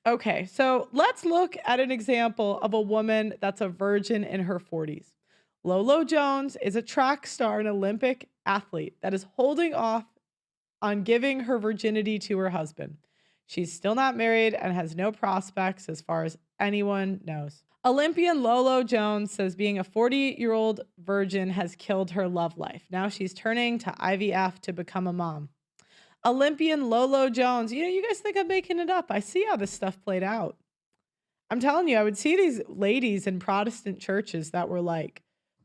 Okay, so let's look at an example of a woman that's a virgin in her 40s. Lolo Jones is a track star and Olympic athlete that is holding off on giving her virginity to her husband. She's still not married and has no prospects as far as anyone knows. Olympian Lolo Jones says being a 40-year-old virgin has killed her love life. Now she's turning to IVF to become a mom. Olympian Lolo Jones, you guys think I'm making it up. I see how this stuff played out. I'm telling you, I would see these ladies in Protestant churches that were like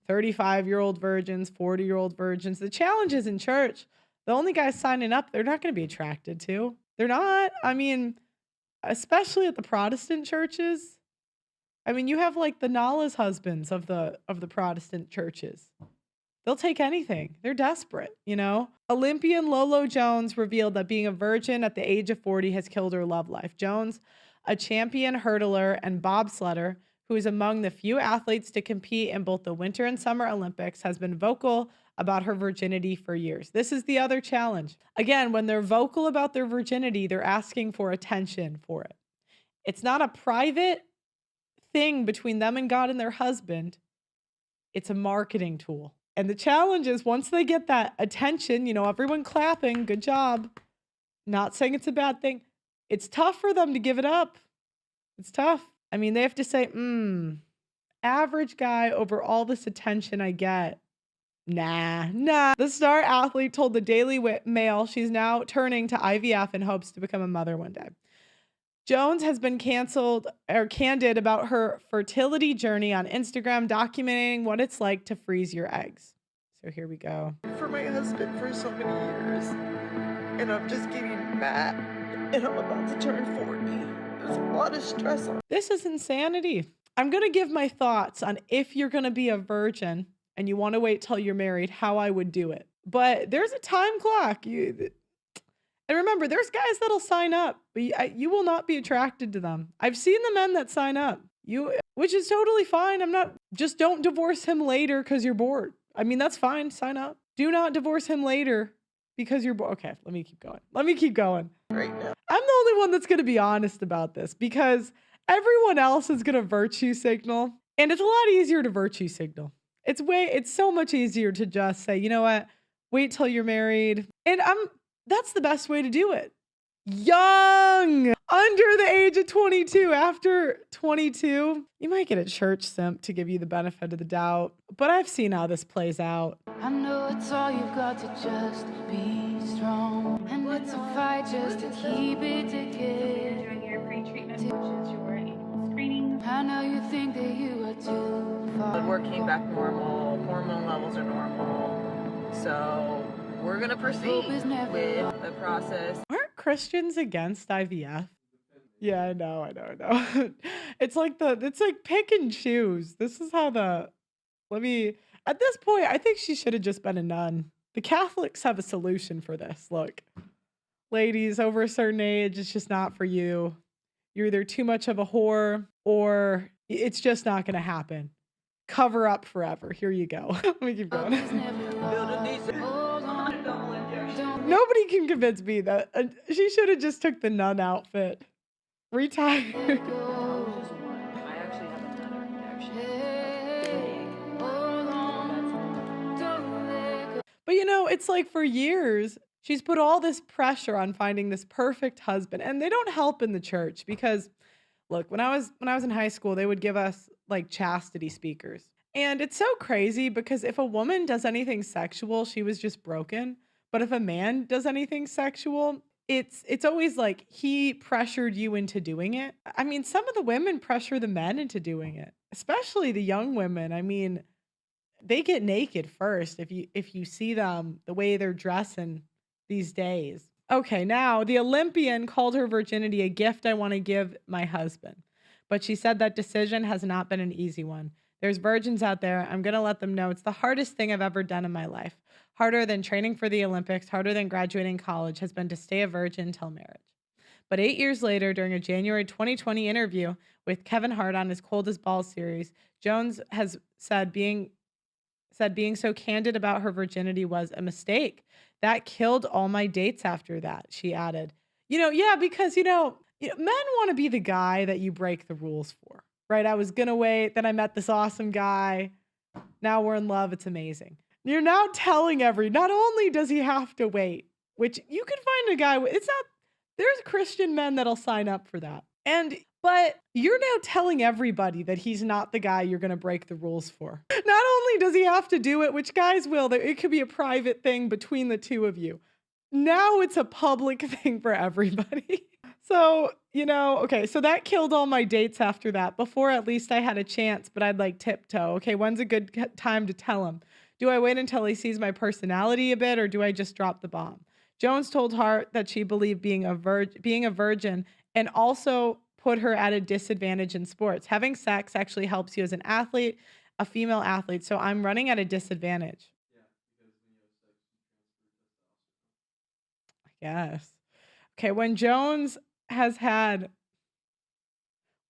35-year-old virgins, 40-year-old virgins. The challenge is in church, the only guys signing up, they're not going to be attracted to. They're not. I mean, especially at the Protestant churches. I mean, you have like the Nala's husbands of the Protestant churches. They'll take anything. They're desperate. Olympian Lolo Jones revealed that being a virgin at the age of 40 has killed her love life. Jones, a champion hurdler and bobsledder who is among the few athletes to compete in both the Winter and Summer Olympics, has been vocal about her virginity for years. This is the other challenge. Again, when they're vocal about their virginity, they're asking for attention for it. It's not a private thing between them and God and their husband. It's a marketing tool. And the challenge is once they get that attention, everyone clapping, good job. Not saying it's a bad thing. It's tough for them to give it up. It's tough. I mean, they have to say, average guy over all this attention I get. Nah. The star athlete told the Daily Mail she's now turning to IVF in hopes to become a mother one day. Jones has been candid about her fertility journey on Instagram, documenting what it's like to freeze your eggs. So here we go. For my husband for so many years, and I'm just getting mad, and I'm about to turn 40. There's a lot of stress on. This is insanity. I'm going to give my thoughts on if you're going to be a virgin and you want to wait till you're married, how I would do it. But there's a time clock. And remember, there's guys that'll sign up, but you will not be attracted to them. I've seen the men that sign up, which is totally fine. Just don't divorce him later because you're bored. I mean, that's fine. Sign up. Do not divorce him later because you're bored. Okay, let me keep going. Right now. I'm the only one that's going to be honest about this because everyone else is going to virtue signal. And it's a lot easier to virtue signal. It's so much easier to just say, you know what? Wait till you're married. And that's the best way to do it. Young, under the age of 22. After 22, you might get a church simp to give you the benefit of the doubt, but I've seen how this plays out. I know it's all you've got to just be strong, and it's a fight just to keep it together. During your pre-treatment, which is your annual screening. I know you think that you are too far. Blood work came back normal, hormone levels are normal, so we're gonna proceed with the process. Aren't Christians against IVF? Yeah, I know. It's like pick and choose. This is how at this point, I think she should have just been a nun. The Catholics have a solution for this. Look, ladies over a certain age, it's just not for you. You're either too much of a whore or it's just not going to happen. Cover up forever. Here you go. Let me keep going. Nobody can convince me that she should have just took the nun outfit. Retired. I actually have another injection. But it's like for years, she's put all this pressure on finding this perfect husband. And they don't help in the church because, look, when I was in high school, they would give us like chastity speakers. And it's so crazy because if a woman does anything sexual, she was just broken. But if a man does anything sexual, it's always like he pressured you into doing it. I mean, some of the women pressure the men into doing it, especially the young women. I mean, they get naked first if you see them the way they're dressing these days. Okay, now the Olympian called her virginity a gift I want to give my husband. But she said that decision has not been an easy one. There's virgins out there. I'm going to let them know it's the hardest thing I've ever done in my life. Harder than training for the Olympics, harder than graduating college has been to stay a virgin till marriage. But 8 years later, during a January 2020 interview with Kevin Hart on his Cold as Balls series, Jones has said being so candid about her virginity was a mistake. That killed all my dates after that, she added. Because Men want to be the guy that you break the rules for, right? I was going to wait. Then I met this awesome guy. Now we're in love. It's amazing. You're now telling not only does he have to wait, which you can find a guy, there's Christian men that'll sign up for that. But you're now telling everybody that he's not the guy you're going to break the rules for. Not only does he have to do it, which guys will, it could be a private thing between the two of you. Now it's a public thing for everybody. So, okay, so that killed all my dates after that. Before, at least I had a chance, but I'd like tiptoe. Okay, when's a good time to tell him? Do I wait until he sees my personality a bit, or do I just drop the bomb? Jones told Hart that she believed being a virgin and also put her at a disadvantage in sports. Having sex actually helps you as an athlete, a female athlete. So I'm running at a disadvantage. I guess. Okay, when Jones has had, I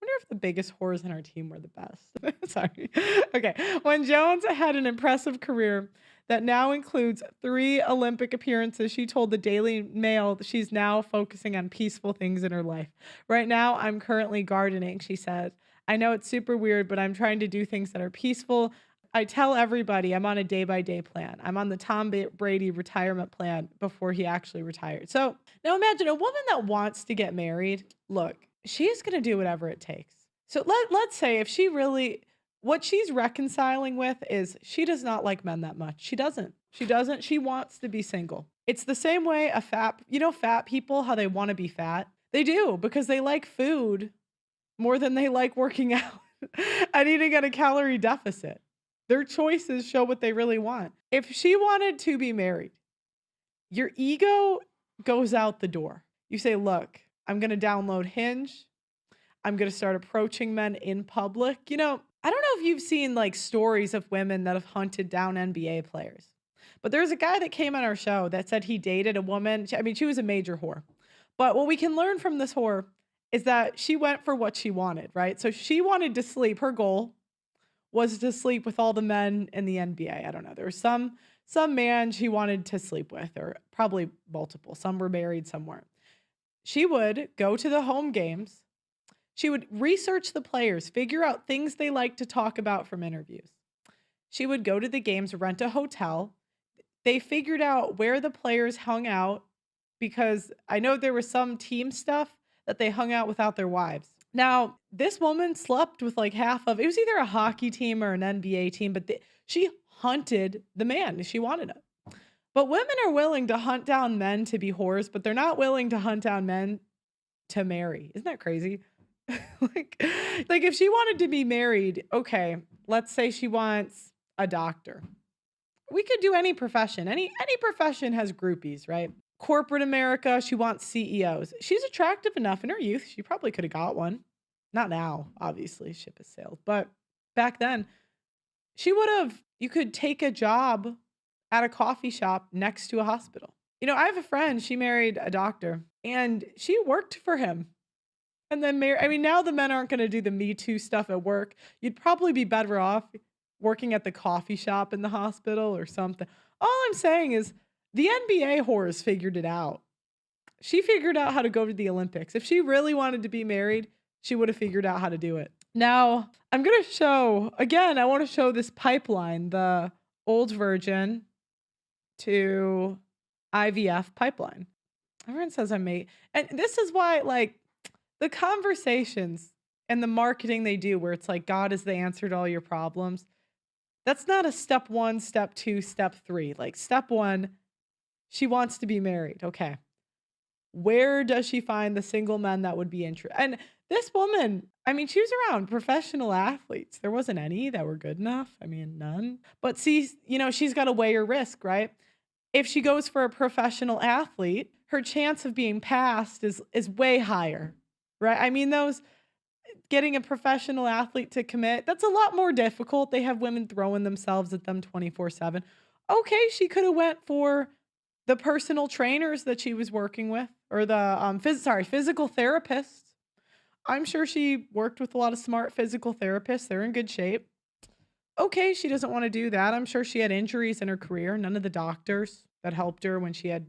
wonder if the biggest whores in our team were the best. Sorry. Okay, when Jones had an impressive career that now includes 3 Olympic appearances, she told the Daily Mail that she's now focusing on peaceful things in her life. Right now, I'm currently gardening, she said. I know it's super weird, but I'm trying to do things that are peaceful. I tell everybody I'm on a day-by-day plan. I'm on the Tom Brady retirement plan before he actually retired. So now imagine a woman that wants to get married. Look, she's going to do whatever it takes. So let's say if she really, what she's reconciling with is she does not like men that much. She doesn't. She wants to be single. It's the same way fat people, how they want to be fat. They do because they like food more than they like working out and eating at a calorie deficit. Their choices show what they really want. If she wanted to be married, your ego goes out the door. You say, look, I'm going to download Hinge. I'm going to start approaching men in public. I don't know if you've seen like stories of women that have hunted down NBA players, but there's a guy that came on our show that said he dated a woman. I mean, she was a major whore, but what we can learn from this whore is that she went for what she wanted, right? So she wanted to sleep. Her goal was to sleep with all the men in the NBA. I don't know. There was some man she wanted to sleep with, or probably multiple. Some were married, some weren't. She would go to the home games. She would research the players, figure out things they like to talk about from interviews. She would go to the games, rent a hotel. They figured out where the players hung out because I know there was some team stuff that they hung out without their wives. Now, this woman slept with like half of, it was either a hockey team or an NBA team, but she hunted the man. She wanted it. But women are willing to hunt down men to be whores, but they're not willing to hunt down men to marry. Isn't that crazy? like if she wanted to be married, okay, let's say she wants a doctor. We could do any profession. Any profession has groupies, right? Corporate America, she wants CEOs. She's attractive enough in her youth. She probably could have got one. Not now, obviously, ship has sailed. But back then, you could take a job at a coffee shop next to a hospital. I have a friend, she married a doctor and she worked for him. And then now the men aren't going to do the Me Too stuff at work. You'd probably be better off working at the coffee shop in the hospital or something. All I'm saying is the NBA whores figured it out. She figured out how to go to the Olympics. If she really wanted to be married, she would have figured out how to do it. Now, I'm going to show, again, I want to show this pipeline, the old virgin to IVF pipeline. Everyone says I'm made. And this is why, like, the conversations and the marketing they do where it's like, God is the answer to all your problems. That's not a step 1, step 2, step 3. Like, step 1, she wants to be married. Okay. Where does she find the single men that would be interested? And this woman, I mean, she was around professional athletes. There wasn't any that were good enough. I mean, none. But see, she's got to weigh her risk, right? If she goes for a professional athlete, her chance of being passed is way higher, right? I mean, getting a professional athlete to commit, that's a lot more difficult. They have women throwing themselves at them 24/7. Okay, she could have went for the personal trainers that she was working with, or the physical therapists. I'm sure she worked with a lot of smart physical therapists. They're in good shape. Okay, she doesn't want to do that. I'm sure she had injuries in her career. None of the doctors that helped her when she had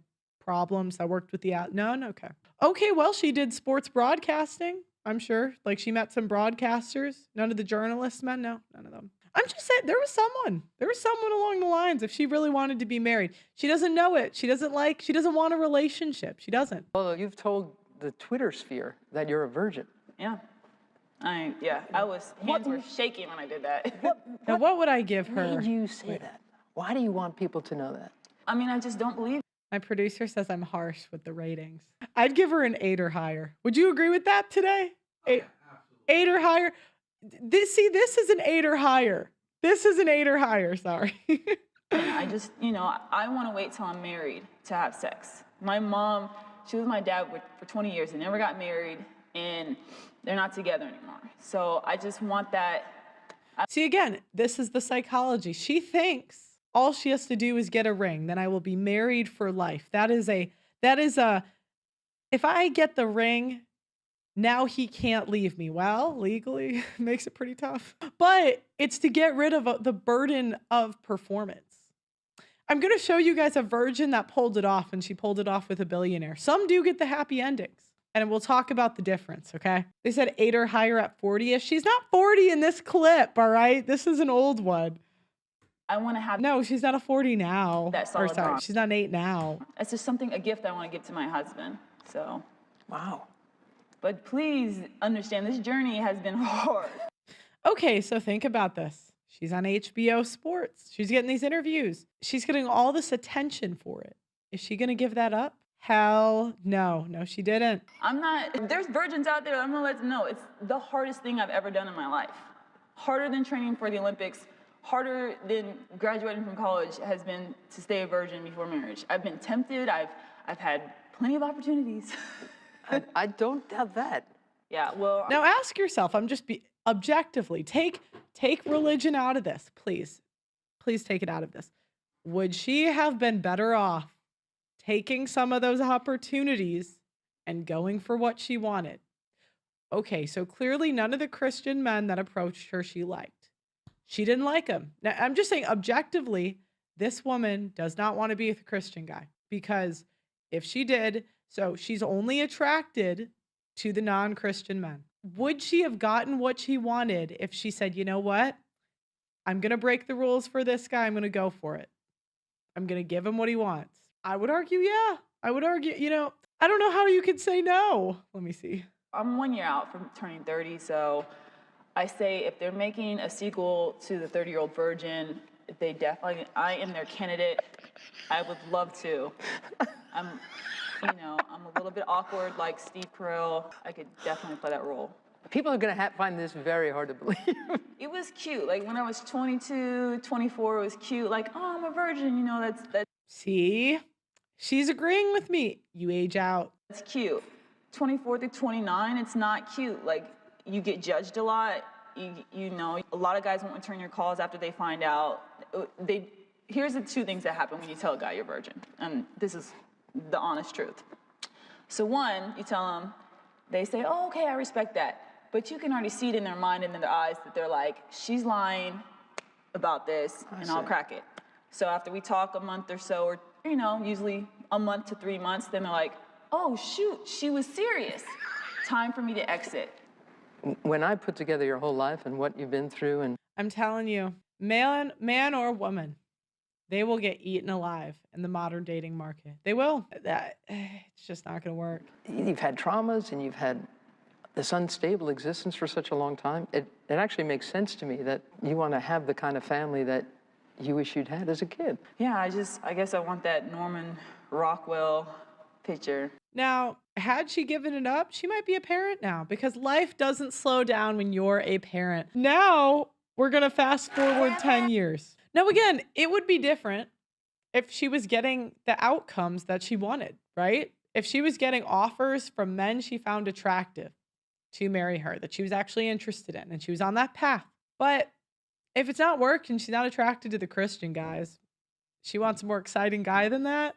problems. I worked with the no, okay. Okay, well, she did sports broadcasting, I'm sure. Like she met some broadcasters. None of the journalists men, no, none of them. I'm just saying there was someone along the lines if she really wanted to be married. She doesn't know it. She doesn't want a relationship. She doesn't. Well, you've told the Twitter sphere that you're a virgin. Yeah. I was, hands were shaking when I did that. Now, what would I give her? Why do you say that? Why do you want people to know that? I mean, I just don't believe. My producer says I'm harsh with the ratings. I'd give her an 8 or higher. Would you agree with that today? 8 or higher? This is an 8 or higher. This is an 8 or higher, sorry. I just, I want to wait till I'm married to have sex. My mom, she was with my dad for 20 years. They never got married, and they're not together anymore. So I just want that. See, again, this is the psychology. She thinks all she has to do is get a ring, then I will be married for life. That is a, if I get the ring, now he can't leave me. Well, legally makes it pretty tough, but it's to get rid of the burden of performance. I'm going to show you guys a virgin that pulled it off, and she pulled it off with a billionaire. Some do get the happy endings, and we'll talk about the difference, okay? They said 8 or higher at 40-ish. She's not 40 in this clip, all right? This is an old one. I want to have. No, she's not a 40 now. That solid bond. She's not an 8 now. It's just a gift I want to give to my husband. So. Wow. But please understand, this journey has been hard. Okay, so think about this. She's on HBO Sports. She's getting these interviews. She's getting all this attention for it. Is she going to give that up? Hell no. No, she didn't. There's virgins out there, I'm going to let them know. It's the hardest thing I've ever done in my life. Harder than training for the Olympics, harder than graduating from college has been to stay a virgin before marriage. I've been tempted. I've had plenty of opportunities. I don't doubt that. Yeah, well. Now ask yourself, objectively, take religion out of this, please. Please take it out of this. Would she have been better off taking some of those opportunities and going for what she wanted? Okay, so clearly none of the Christian men that approached her she liked. She didn't like him. Now, I'm just saying objectively, this woman does not want to be with a Christian guy, because if she did, so she's only attracted to the non-Christian men. Would she have gotten what she wanted if she said, you know what? I'm going to break the rules for this guy. I'm going to go for it. I'm going to give him what he wants. I would argue, yeah. I would argue, I don't know how you could say no. Let me see. I'm 1 year out from turning 30, so I say if they're making a sequel to the 30-Year-Old Virgin, I am their candidate. I would love to. I'm a little bit awkward like Steve Carell. I could definitely play that role. People are going to find this very hard to believe. It was cute. Like when I was 22, 24, it was cute. Like, oh, I'm a virgin, that's. See? She's agreeing with me. You age out. That's cute. 24 through 29, it's not cute. Like, you get judged a lot. A lot of guys won't return your calls after they find out. Here's the 2 things that happen when you tell a guy you're a virgin. And this is the honest truth. So 1, you tell them, they say, oh, okay, I respect that. But you can already see it in their mind and in their eyes that they're like, she's lying about this, and I'll crack it. So after we talk a month or so, or, usually a month to 3 months, then they're like, oh, shoot, she was serious. Time for me to exit. When I put together your whole life and what you've been through, and I'm telling you, man or woman, they will get eaten alive in the modern dating market. They will. It's just not going to work. You've had traumas and you've had this unstable existence for such a long time. It actually makes sense to me that you want to have the kind of family that you wish you'd had as a kid. Yeah, I guess I want that Norman Rockwell picture. Now, had she given it up, she might be a parent now, because life doesn't slow down when you're a parent. Now, we're going to fast forward 10 years. Now, again, it would be different if she was getting the outcomes that she wanted, right? If she was getting offers from men she found attractive to marry her, that she was actually interested in, and she was on that path. But if it's not working, she's not attracted to the Christian guys, she wants a more exciting guy than that.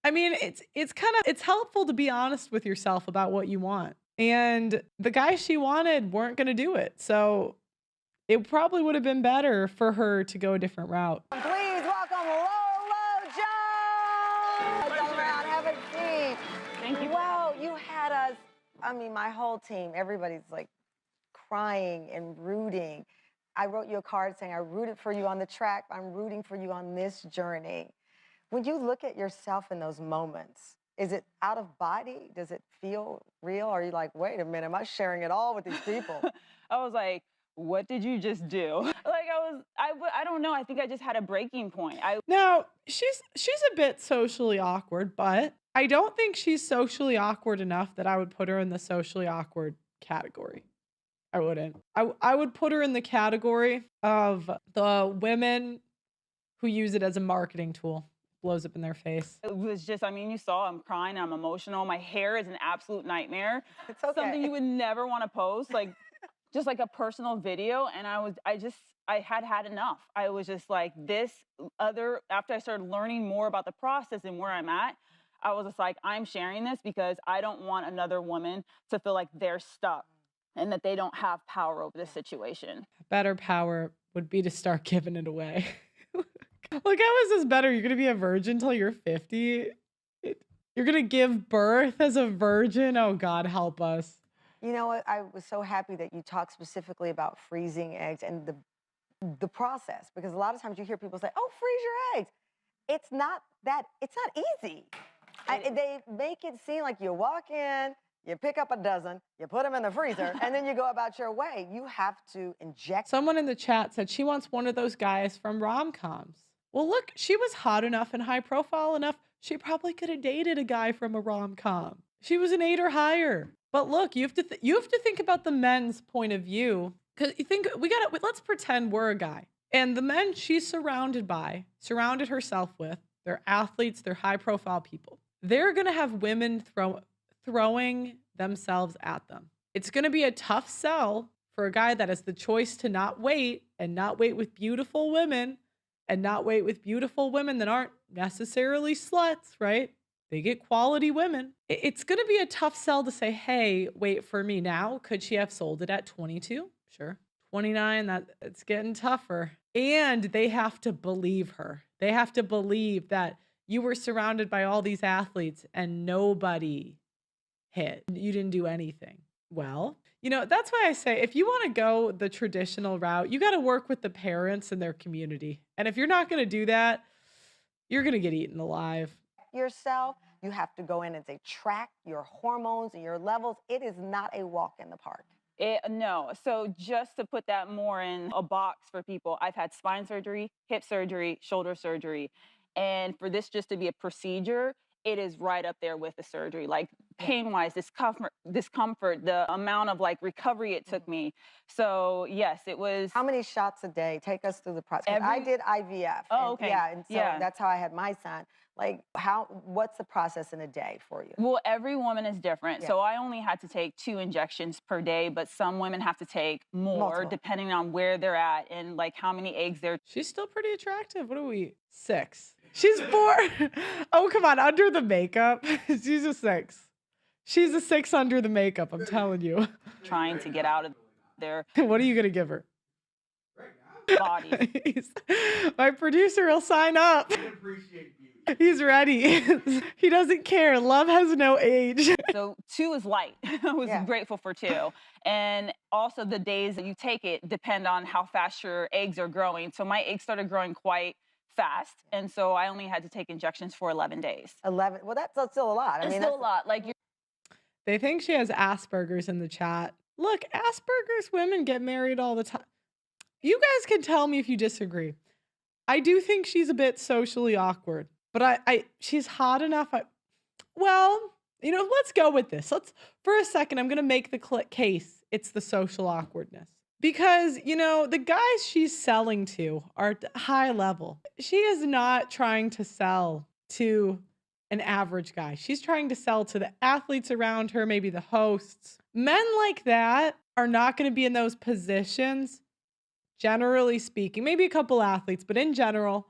I mean, it's helpful to be honest with yourself about what you want. And the guys she wanted weren't going to do it. So it probably would have been better for her to go a different route. Please welcome Lolo Jones! Come around, have a I mean, my whole team, everybody's like crying and rooting. I wrote you a card saying, I rooted for you on the track. I'm rooting for you on this journey. When you look at yourself in those moments, is it out of body? Does it feel real? Or are you like, wait a minute, am I sharing it all with these people? I was like, what did you just do? Like I don't know. I think I just had a breaking point. Now, she's a bit socially awkward, but I don't think she's socially awkward enough that I would put her in the socially awkward category. I wouldn't. I would put her in the category of the women who use it as a marketing tool. Blows up in their face. It was just, I mean, you saw I'm crying, I'm emotional. My hair is an absolute nightmare. It's okay. Something you would never want to post, like just like a personal video. And I had enough. I was just like after I started learning more about the process and where I'm at, I was just like, I'm sharing this because I don't want another woman to feel like they're stuck and that they don't have power over the situation. Better power would be to start giving it away. Like, how is this better? You're going to be a virgin till you're 50? You're going to give birth as a virgin? Oh, God, help us. You know what? I was so happy that you talked specifically about freezing eggs and the process, because a lot of times you hear people say, oh, freeze your eggs. It's not easy. They make it seem like you walk in, you pick up a dozen, you put them in the freezer, and then you go about your way. You have to inject. Someone in the chat said she wants one of those guys from rom-coms. Well, look, she was hot enough and high profile enough. She probably could have dated a guy from a rom-com. She was an 8 or higher. But look, you have to think about the men's point of view. Because you think let's pretend we're a guy. And the men she's surrounded herself with, they're athletes, they're high profile people. They're going to have women throwing themselves at them. It's going to be a tough sell for a guy that has the choice to not wait with beautiful women and not wait with beautiful women that aren't necessarily sluts, right? They get quality women. It's going to be a tough sell to say, hey, wait for me now. Could she have sold it at 22? Sure. 29, it's getting tougher. And they have to believe her. They have to believe that you were surrounded by all these athletes and nobody hit. You didn't do anything. Well, that's why I say, if you want to go the traditional route, you got to work with the parents and their community. And if you're not going to do that, you're going to get eaten alive. Yourself, you have to go in and say, track your hormones and your levels. It is not a walk in the park. No. So just to put that more in a box for people, I've had spine surgery, hip surgery, shoulder surgery. And for this just to be a procedure, it is right up there with the surgery, like pain-wise, discomfort, the amount of like recovery it took me. So yes, it was. How many shots a day? Take us through the process. I did IVF. Oh, okay. And so that's how I had my son. Like, what's the process in a day for you? Well, every woman is different. Yeah. So I only had to take 2 injections per day, but some women have to take more Multiple. depending on where they're at and like how many eggs they're. She's still pretty attractive. What are we? 6. She's 4. Oh, come on. Under the makeup. She's a 6. She's a 6 under the makeup. I'm telling you. Trying to get out of their What are you going to give her? bodies. My producer will sign up. He's ready. He doesn't care. Love has no age. So 2 is light. I was grateful for 2. And also the days that you take it depend on how fast your eggs are growing. So my eggs started growing quite fast. And so I only had to take injections for 11 days. 11. Well, that's still a lot. It's still a lot. Like They think she has Asperger's in the chat. Look, Asperger's women get married all the time. You guys can tell me if you disagree. I do think she's a bit socially awkward, but she's hot enough. Let's go with this. For a second, I'm going to make the case. It's the social awkwardness. Because, the guys she's selling to are high level. She is not trying to sell to an average guy. She's trying to sell to the athletes around her, maybe the hosts. Men like that are not going to be in those positions, generally speaking. Maybe a couple athletes, but in general,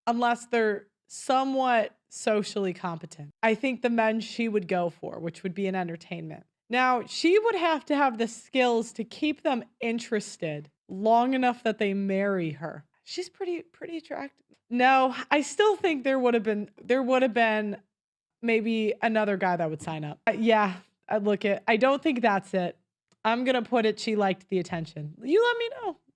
unless they're somewhat socially competent. I think the men she would go for, which would be in entertainment. Now, she would have to have the skills to keep them interested long enough that they marry her. She's pretty attractive. No, I still think there would have been maybe another guy that would sign up. Yeah, I don't think that's it. I'm going to put it, she liked the attention. You let me know.